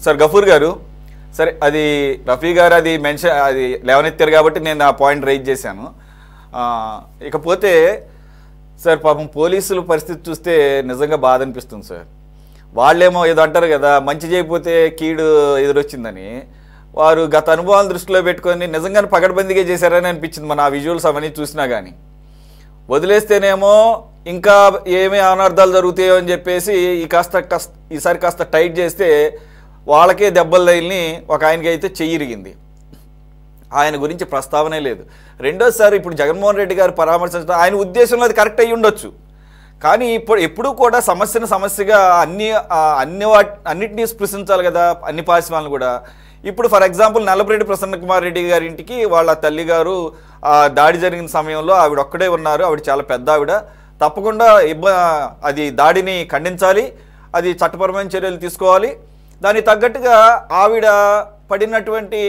Sir Gafoor గారు, సరే అది రఫీ గారు అది మెన్షన్ అది లేవనెత్తారు కాబట్టి నేను ఆ పాయింట్ రైజ్ చేశాను. ఇకపోతే సార్ పాపం పోలీసుల పరిస్థితి చూస్తే నిజంగా బాధ అనిపిస్తుంది సార్. వాళ్ళేమో ఏదో అంటారు కదా, మంచి చేయకపోతే కీడు ఎదురొచ్చిందని. వారు గత అనుభవాలను దృష్టిలో పెట్టుకొని నిజంగానే పకడ్బందీగా చేశారని అనిపించింది మన ఆ విజువల్స్ అవన్నీ చూసినా కానీ. వదిలేస్తేనేమో ఇంకా ఏమీ అనర్థాలు జరుగుతాయో అని చెప్పేసి ఈసారి కాస్త టైట్ చేస్తే వాళ్ళకే దెబ్బలు తగిలి ఒక ఆయనకి అయితే చెయ్యి ఇరిగింది. ఆయన గురించి ప్రస్తావనే లేదు. రెండోసారి ఇప్పుడు జగన్మోహన్ రెడ్డి గారు పరామర్శించడం ఆయన ఉద్దేశంలో అది కరెక్ట్ అయ్యి ఉండొచ్చు, కానీ ఎప్పుడూ కూడా సమస్యను సమస్యగా అన్నిటినీ స్పృశించాలి కదా అన్ని పార్శ్వాలను కూడా. ఇప్పుడు ఫర్ ఎగ్జాంపుల్ నల్లపురెడ్డి ప్రసన్న కుమార్ రెడ్డి గారి ఇంటికి వాళ్ళ తల్లి గారు దాడి జరిగిన సమయంలో ఆవిడ ఒక్కడే ఉన్నారు. ఆవిడ చాలా పెద్ద ఆవిడ. తప్పకుండా అది దాడిని ఖండించాలి, అది చట్టపరమైన చర్యలు తీసుకోవాలి. దానికి తగ్గట్టుగా ఆవిడ పడినటువంటి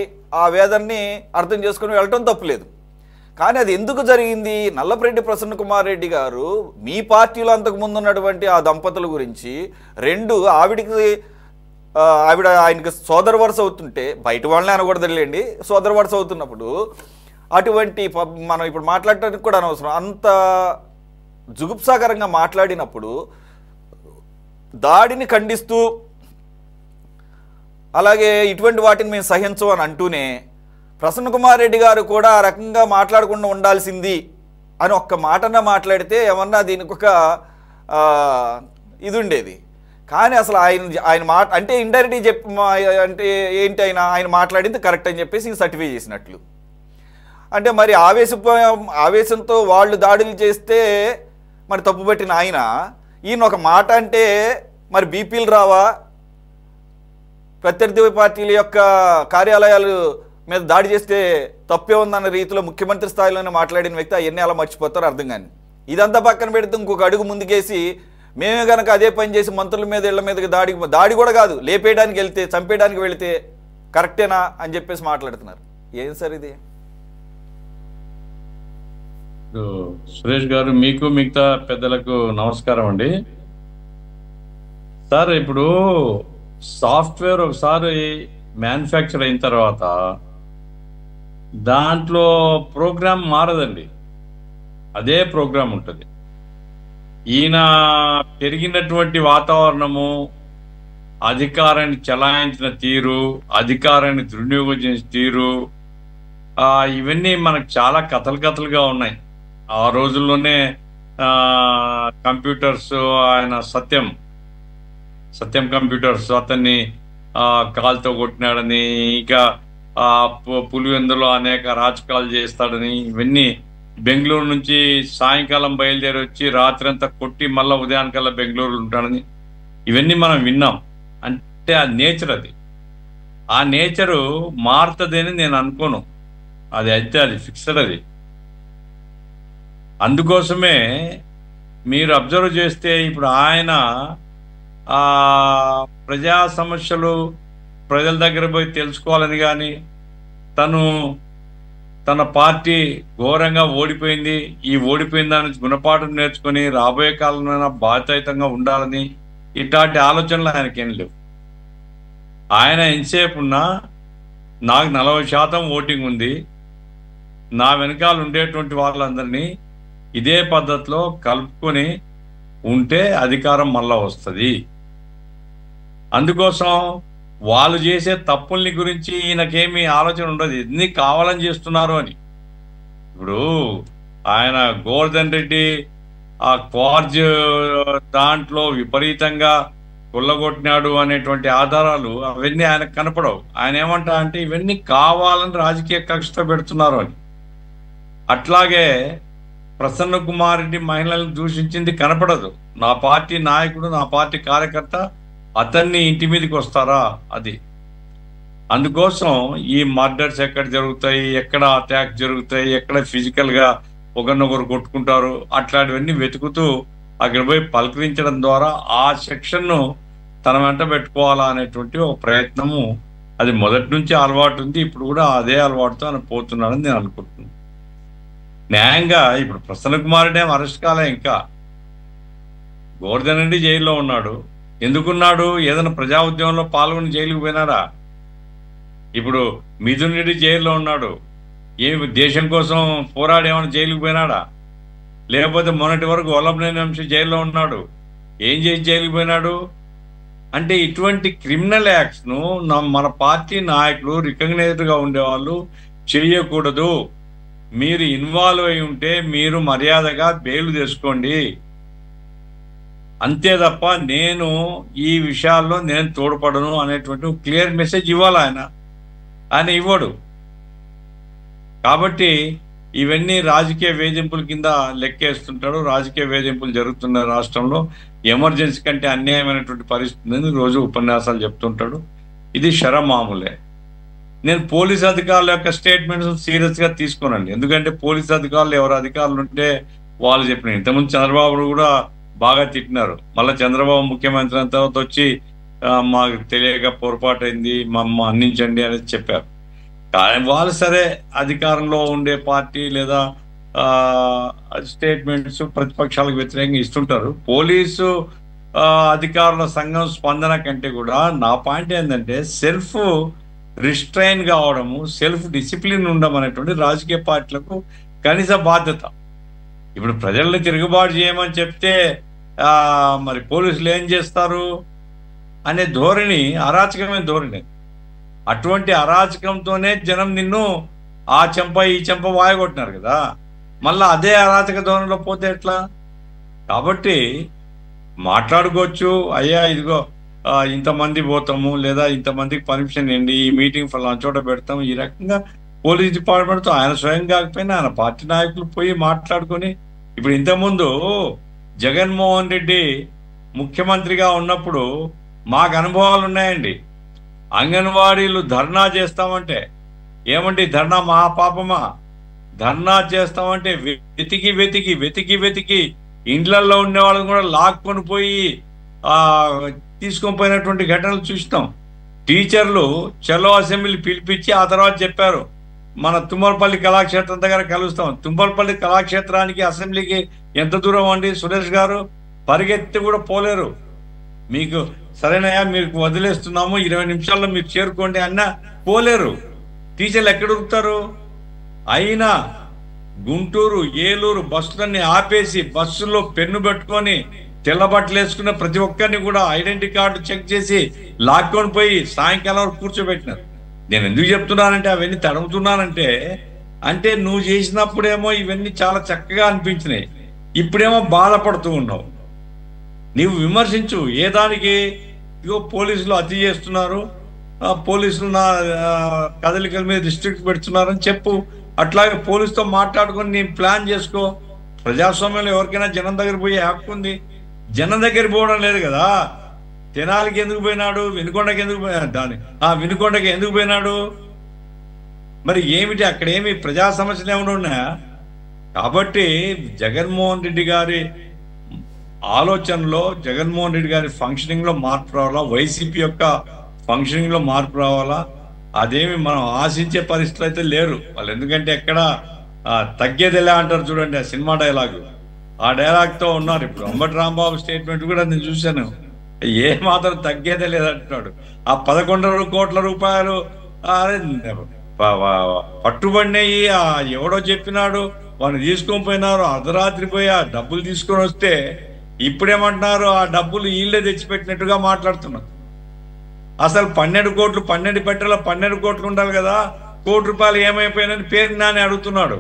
ఆ వేదనని అర్థం చేసుకుని వెళ్ళటం తప్పులేదు. కానీ అది ఎందుకు జరిగింది? నల్లపురెడ్డి ప్రసన్న కుమార్ రెడ్డి గారు మీ పార్టీలో అంతకుముందు ఉన్నటువంటి ఆ దంపతుల గురించి ఆవిడ ఆయనకి సోదర వరుస అవుతుంటే, బయట వాళ్ళని అనకూడదులేండి, సోదర వరుస అవుతున్నప్పుడు అటువంటి మనం ఇప్పుడు మాట్లాడటానికి కూడా అనవసరం. అంత జుగుప్సాకరంగా మాట్లాడినప్పుడు దాడిని ఖండిస్తూ అలాగే ఇటువంటి వాటిని మేము సహించం అని అంటూనే ప్రసన్న కుమార్ రెడ్డి గారు కూడా ఆ రకంగా మాట్లాడకుండా ఉండాల్సింది అని ఒక్క మాటన మాట్లాడితే ఏమన్నా దీనికి ఒక ఇది ఉండేది. కానీ అసలు ఆయన మాట అంటే ఇండైరెక్ట్గా అంటే ఏంటి, ఆయన మాట్లాడింది కరెక్ట్ అని చెప్పేసి సర్టిఫై చేసినట్లు. అంటే మరి ఆవేశంతో వాళ్ళు దాడులు చేస్తే మరి తప్పుపట్టిన ఈయన ఒక మాట అంటే మరి బీపీలు రావా? ప్రత్యర్థి పార్టీల యొక్క కార్యాలయాలు మీద దాడి చేస్తే తప్పే ఉందన్న రీతిలో ముఖ్యమంత్రి స్థాయిలోనే మాట్లాడిన వ్యక్తి అవన్నీ అలా మర్చిపోతారో అర్థం కానీ. ఇదంతా పక్కన పెడితే ఇంకొక అడుగు ముందుకేసి మేమే కనుక అదే పని చేసి మంత్రుల మీద ఇళ్ల మీదకి దాడి కూడా కాదు, లేపేయడానికి వెళ్తే చంపేయడానికి వెళితే కరెక్టేనా అని చెప్పేసి మాట్లాడుతున్నారు. ఏం సార్ ఇది? సురేష్ గారు, మీకు మిగతా పెద్దలకు నమస్కారం అండి. సార్, ఇప్పుడు సాఫ్ట్వేర్ ఒకసారి మ్యానుఫ్యాక్చర్ అయిన తర్వాత దాంట్లో ప్రోగ్రామ్ మారదండి, అదే ప్రోగ్రామ్ ఉంటుంది. ఈయన పెరిగినటువంటి వాతావరణము, అధికారాన్ని చెలాయించిన తీరు, అధికారాన్ని దుర్వినియోగం చేసిన తీరు, ఇవన్నీ మనకు చాలా కథలుగా ఉన్నాయి. ఆ రోజుల్లోనే కంప్యూటర్స్, ఆయన సత్యం కంప్యూటర్స్ అతన్ని కాలుతో కొట్టినాడని, ఇంకా పులివెందులో అనేక రాజకాలు చేస్తాడని, ఇవన్నీ బెంగళూరు నుంచి సాయంకాలం బయలుదేరి వచ్చి రాత్రి అంతా కొట్టి మళ్ళీ ఉదయానికల్లా బెంగళూరులో ఉంటాడని, ఇవన్నీ మనం విన్నాం. అంటే ఆ నేచర్, ఆ నేచరు మారుతుంది అని నేను అనుకోను. అది ఫిక్స్డ్. అది అందుకోసమే మీరు అబ్జర్వ్ చేస్తే ఇప్పుడు ఆయన ప్రజా సమస్యలు ప్రజల దగ్గర పోయి తెలుసుకోవాలని కానీ, తన పార్టీ ఘోరంగా ఓడిపోయింది, ఈ ఓడిపోయిన దాని నుంచి గుణపాఠం నేర్చుకొని రాబోయే కాలంలో బాధ్యతాయుతంగా ఉండాలని ఇట్లాంటి ఆలోచనలు ఆయనకేం లేవు. ఆయన ఎంతసేపు ఉన్నా నాకు 40% ఓటింగ్ ఉంది, నా వెనకాల ఉండేటువంటి వాళ్ళందరినీ ఇదే పద్ధతిలో కలుపుకొని ఉంటే అధికారం మళ్ళా వస్తుంది. అందుకోసం వాళ్ళు చేసే తప్పుల్ని గురించి ఈయనకేమీ ఆలోచన ఉండదు, ఎన్ని కావాలని చేస్తున్నారు అని. ఇప్పుడు ఆయన గోవర్ధన్ రెడ్డి ఆ క్వార్జ్ దాంట్లో విపరీతంగా కొల్లగొట్టినాడు అనేటువంటి ఆధారాలు అవన్నీ ఆయనకు కనపడవు. ఆయన ఏమంటా అంటే ఇవన్నీ కావాలని రాజకీయ కక్షతో పెడుతున్నారు అని. అట్లాగే ప్రసన్న కుమార్ రెడ్డి మహిళలను దూషించింది కనపడదు. నా పార్టీ నాయకుడు, నా పార్టీ కార్యకర్త, అతన్ని ఇంటి మీదకి వస్తారా? అది అందుకోసం ఈ మర్డర్స్ ఎక్కడ జరుగుతాయి, ఎక్కడ అటాక్ జరుగుతాయి, ఎక్కడ ఫిజికల్గా ఒకరినొకరు కొట్టుకుంటారు, అట్లాంటివన్నీ వెతుకుతూ అక్కడ పోయి పలకరించడం ద్వారా ఆ సెక్షన్ను తన వెంట పెట్టుకోవాలా అనేటువంటి ఒక ప్రయత్నము అది మొదటి నుంచి అలవాటు ఉంది. ఇప్పుడు కూడా అదే అలవాటుతో ఆయన పోతున్నాడని నేను అనుకుంటున్నాను. న్యాయంగా ఇప్పుడు ప్రసన్న కుమార్ రెడ్డి అరెస్ట్ కాలే, ఇంకా గోవర్ధన్ రెడ్డి జైల్లో ఉన్నాడు, ఎందుకున్నాడు? ఏదైనా ప్రజా ఉద్యమంలో పాల్గొని జైలుకు పోయినాడా? ఇప్పుడు మిథున్ రెడ్డి జైల్లో ఉన్నాడు. ఏమి దేశం కోసం పోరాడేమన్నా జైలుకు పోయినాడా? లేకపోతే మొన్నటి వరకు వల్లభనేని వంశీ జైల్లో ఉన్నాడు. ఏం చేసి జైలుకు పోయినాడు? అంటే ఇటువంటి క్రిమినల్ యాక్ట్స్ను మన పార్టీ నాయకులు రికగ్నైజ్డ్గా ఉండేవాళ్ళు చేయకూడదు. మీరు ఇన్వాల్వ్ అయి ఉంటే మీరు మర్యాదగా బెయిల్ తెచ్చుకోండి, అంతే తప్ప నేను ఈ విషయాల్లో నేను తోడ్పడను అనేటువంటి క్లియర్ మెసేజ్ ఇవ్వాలి. ఆయన ఇవ్వడు. కాబట్టి ఇవన్నీ రాజకీయ వేధింపుల కింద లెక్కేస్తుంటాడు. రాజకీయ వేధింపులు జరుగుతున్న రాష్ట్రంలో ఎమర్జెన్సీ కంటే అన్యాయమైనటువంటి పరిస్థితి రోజు ఉపన్యాసాలు చెప్తుంటాడు. ఇది శరమామూలే. నేను పోలీస్ అధికారుల యొక్క స్టేట్మెంట్స్ సీరియస్గా తీసుకోనండి. ఎందుకంటే పోలీస్ అధికారులు ఎవరు అధికారులు ఉంటే వాళ్ళు చెప్పిన. ఇంతకుముందు చంద్రబాబు కూడా బాగా తిట్టినారు. మళ్ళీ చంద్రబాబు ముఖ్యమంత్రి అయిన తర్వాత వచ్చి మాకు తెలియక పొరపాటు అయింది, మమ్మ అందించండి అనేది చెప్పారు. కానీ వాళ్ళు సరే అధికారంలో ఉండే పార్టీ లేదా స్టేట్మెంట్స్ ప్రతిపక్షాలకు వ్యతిరేకంగా ఇస్తుంటారు. పోలీసు అధికారుల సంఘం స్పందన కంటే కూడా నా పాయింట్ ఏంటంటే సెల్ఫ్ రిస్ట్రైన్ కావడము, సెల్ఫ్ డిసిప్లిన్ ఉండడం అనేటువంటి రాజకీయ పార్టీలకు కనీస బాధ్యత. ఇప్పుడు ప్రజల్ని తిరుగుబాటు చేయమని చెప్తే మరి పోలీసులు ఏం చేస్తారు అనే ధోరణి అరాచకమైన ధోరణి. అటువంటి అరాచకంతోనే జనం నిన్ను ఆ చెంప ఈ చెంప వాయగొట్టినారు కదా. మళ్ళీ అదే అరాచక ధోరణిలో పోతే ఎట్లా? కాబట్టి మాట్లాడుకోవచ్చు, అయ్యా ఇదిగో ఇంతమంది పోతాము లేదా ఇంతమందికి పర్మిషన్ ఏంటి, ఈ మీటింగ్ ఫలానా చోట పెడతాము, ఈ రకంగా పోలీస్ డిపార్ట్మెంట్తో ఆయన స్వయం కాకపోయినా ఆయన పార్టీ నాయకులు పోయి మాట్లాడుకొని. ఇప్పుడు ఇంతకుముందు జగన్మోహన్ రెడ్డి ముఖ్యమంత్రిగా ఉన్నప్పుడు మాకు అనుభవాలు ఉన్నాయండి. అంగన్వాడీలు ధర్నా చేస్తామంటే ఏమండి ధర్నా మహాపాపమా? ధర్నా చేస్తామంటే వెతికి వెతికి వెతికి వెతికి ఇండ్లల్లో ఉండే వాళ్ళని కూడా లాక్కొని పోయి తీసుకొని పోయినటువంటి ఘటనలు చూస్తాం. టీచర్లు చలో అసెంబ్లీ పిలిపించి ఆ తర్వాత చెప్పారు మన తుమ్మలపల్లి కళాక్షేత్రం దగ్గర కలుస్తాం. తుమ్మలపల్లి కళాక్షేత్రానికి అసెంబ్లీకి ఎంత దూరం అండి సురేష్ గారు? పరిగెత్తి కూడా పోలేరు. మీకు సరేనయ్యా మీకు వదిలేస్తున్నాము 20 నిమిషాల్లో మీరు చేరుకోండి అన్నా పోలేరు. టీచర్లు ఎక్కడ ఉరుకుతారు? అయినా గుంటూరు ఏలూరు బస్సులన్నీ ఆపేసి బస్సుల్లో పెన్ను పెట్టుకొని తెల్లబట్టలు వేసుకున్న ప్రతి ఒక్కరిని కూడా ఐడెంటిటీ కార్డు చెక్ చేసి లాక్కొని పోయి సాయంకాలం వరకు కూర్చోబెట్టినారు. నేను ఎందుకు చెప్తున్నానంటే అవన్నీ తడుముతున్నానంటే అంటే నువ్వు చేసినప్పుడేమో ఇవన్నీ చాలా చక్కగా అనిపించినాయి, ఇప్పుడేమో బాధపడుతూ ఉన్నావు. నీవు విమర్శించు ఏ దానికి. ఇగో పోలీసులు అతి చేస్తున్నారు, పోలీసులు నా కదలికల మీద రిస్ట్రిక్ట్ పెడుతున్నారని చెప్పు. అట్లాగే పోలీసుతో మాట్లాడుకొని నీ ప్లాన్ చేసుకో. ప్రజాస్వామ్యంలో ఎవరికైనా జనం దగ్గర పోయే హక్కు ఉంది. జనం దగ్గర పోవడం లేదు కదా. తెనాలికి ఎందుకు పోయినాడు? వినుకొండకి ఎందుకు పోయినాడు? వినుకొండకి ఎందుకు పోయినాడు? మరి ఏమిటి అక్కడ ఏమి ప్రజా సమస్యలు ఏమైనా ఉన్నాయా? కాబట్టి జగన్మోహన్ రెడ్డి గారి ఆలోచనలో, జగన్మోహన్ రెడ్డి గారి ఫంక్షనింగ్ లో మార్పు రావాలా, వైసీపీ యొక్క ఫంక్షనింగ్ లో మార్పు రావాలా. అదేమి మనం ఆశించే పరిస్థితులు అయితే లేరు వాళ్ళు. ఎందుకంటే ఎక్కడ తగ్గేదిలే అంటారు చూడండి ఆ సినిమా డైలాగు, ఆ డైలాగ్తో ఉన్నారు. ఇప్పుడు అంబటి రాంబాబు స్టేట్మెంట్ కూడా నేను చూశాను, ఏ మాత్రం తగ్గేదే లేదంటున్నాడు. ఆ 11 కోట్ల రూపాయలు పట్టుబడినాయి, ఎవడో చెప్పినాడు వాళ్ళు తీసుకొని పోయినారు. అర్ధరాత్రి పోయి ఆ డబ్బులు తీసుకొని వస్తే ఇప్పుడేమంటున్నారు ఆ డబ్బులు వీళ్ళే తెచ్చిపెట్టినట్టుగా మాట్లాడుతున్నారు. అసలు 12 కోట్లు 12 పెట్టెలో 12 కోట్లు ఉండాలి కదా, ₹1 కోటి ఏమైపోయినని పేరు నాని అడుగుతున్నాడు.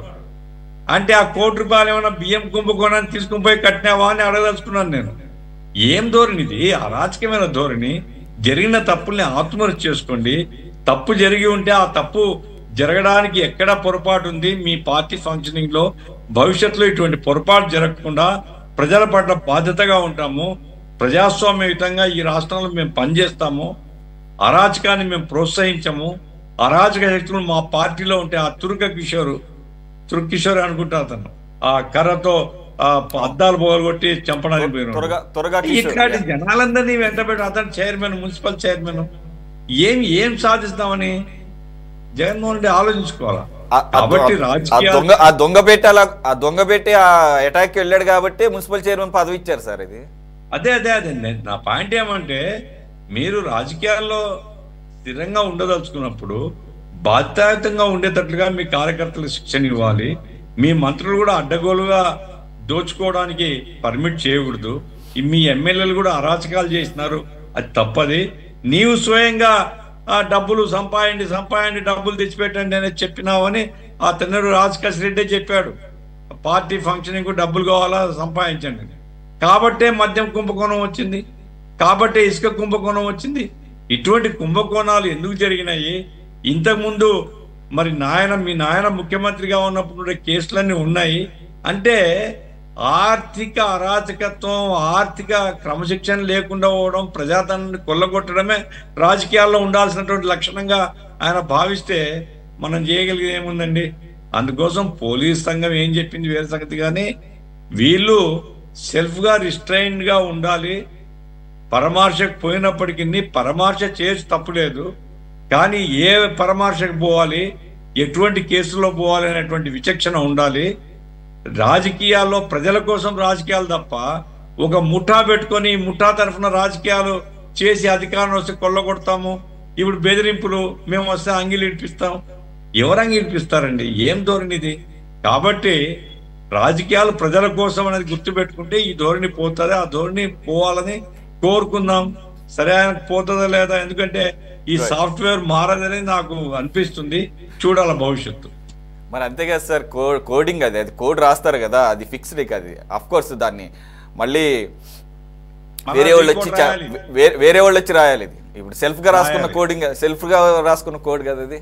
అంటే ఆ ₹1 కోటి ఏమైనా బియ్యం కుంభకోణాన్ని తీసుకుని పోయి కట్టినావా అని అడగదలుచుకున్నాను నేను. ఏం ధోరణి ఇది? అరాచకమైన ధోరణి. జరిగిన తప్పుల్ని ఆత్మహత్య చేసుకోండి. తప్పు జరిగి ఉంటే ఆ తప్పు జరగడానికి ఎక్కడ పొరపాటు ఉంది మీ పార్టీ ఫంక్షనింగ్ లో, భవిష్యత్తులో ఇటువంటి పొరపాటు జరగకుండా ప్రజల పట్ల బాధ్యతగా ఉంటాము, ప్రజాస్వామ్యయుతంగా ఈ రాష్ట్రంలో మేము పనిచేస్తాము, అరాచకాన్ని మేము ప్రోత్సహించము. అరాచక శక్తులు మా పార్టీలో ఉంటే ఆ తురుక కిషోర్ అనుకుంటా అతను ఆ కర్రతో అద్దాలు పోగొట్టి చంపడానికి పోయినాడు. ఇట్లాంటి జనాలందరినీ వెంటబెట్టి అతను చైర్మన్, మున్సిపల్ చైర్మన్, ఏం సాధిస్తామని జగన్మోహన్ రెడ్డి ఆలోచించుకోవాలా. కాబట్టి దొంగ పెట్టి ఆ అటాక్ వెళ్ళాడు కాబట్టి మున్సిపల్ చైర్మన్ పదవి ఇచ్చారు సార్. ఇది అదే అదే అదే నా పాయింట్ ఏమంటే, మీరు రాజకీయాల్లో స్థిరంగా ఉండదలుచుకున్నప్పుడు బాధ్యతంగా ఉండేటట్లుగా మీ కార్యకర్తలకు శిక్షణ ఇవ్వాలి. మీ మంత్రులు కూడా అడ్డగోలుగా దోచుకోవడానికి పర్మిట్ చేయకూడదు. మీ ఎమ్మెల్యేలు కూడా అరాచకాలు చేసినారు, అది తప్పది. నీవు స్వయంగా ఆ డబ్బులు సంపాయండి డబ్బులు తెచ్చిపెట్టండి అనేది చెప్పినావని ఆ తెన్నూరు రాజకేష్ రెడ్డి చెప్పాడు. పార్టీ ఫంక్షనింగ్ డబ్బులు కావాలా, సంపాదించండి. కాబట్టే మద్యం కుంభకోణం వచ్చింది, కాబట్టే ఇసుక కుంభకోణం వచ్చింది. ఇటువంటి కుంభకోణాలు ఎందుకు జరిగినాయి? ఇంతకుముందు మరి మీ నాయన ముఖ్యమంత్రిగా ఉన్నప్పుడు కేసులన్నీ ఉన్నాయి అంటే ఆర్థిక అరాచకత్వం, ఆర్థిక క్రమశిక్షణ లేకుండా పోవడం, ప్రజాధనాన్ని కొల్లగొట్టడమే రాజకీయాల్లో ఉండాల్సినటువంటి లక్షణంగా ఆయన భావిస్తే మనం చేయగలిగేది ఏముందండి? అందుకోసం పోలీస్ సంఘం ఏం చెప్పింది వేరే సంగతి, కానీ వీళ్ళు సెల్ఫ్గా రిస్ట్రైన్డ్గా ఉండాలి. పరామర్శకు పోయినప్పటికీ పరామర్శ చేసి తప్పులేదు, కానీ ఏ పరామర్శకు పోవాలి, ఎటువంటి కేసులో పోవాలి అనేటువంటి విచక్షణ ఉండాలి. రాజకీయాల్లో ప్రజల కోసం రాజకీయాలు తప్ప ఒక ముఠా పెట్టుకొని ముఠా తరఫున రాజకీయాలు చేసి అధికారం వస్తే కొల్లగొడతాము, ఇప్పుడు బెదిరింపులు, మేము వస్తే అంగీలు ఇడిపిస్తాం. ఎవరు అంగీ ఇడిపిస్తారండి? ఏం ధోరణి ఇది? కాబట్టి రాజకీయాలు ప్రజల కోసం అనేది గుర్తుపెట్టుకుంటే ఈ ధోరణి పోతుంది. ఆ ధోరణి పోవాలని కోరుకుందాం. సరే, ఆయనకు పోతుందా లేదా? ఎందుకంటే ఈ సాఫ్ట్వేర్ మారదని నాకు అనిపిస్తుంది. చూడాల భవిష్యత్తు. మరి అంతేగా సార్, కోడింగ్ అది కోడ్ రాస్తారు కదా, అది ఫిక్స్డ్. అది అఫ్ కోర్స్ దాన్ని మళ్ళీ వేరే వాళ్ళు వచ్చి రాయాలి. ఇది ఇప్పుడు సెల్ఫ్గా రాసుకున్న కోడింగ్, సెల్ఫ్గా రాసుకున్న కోడ్ కదా ఇది.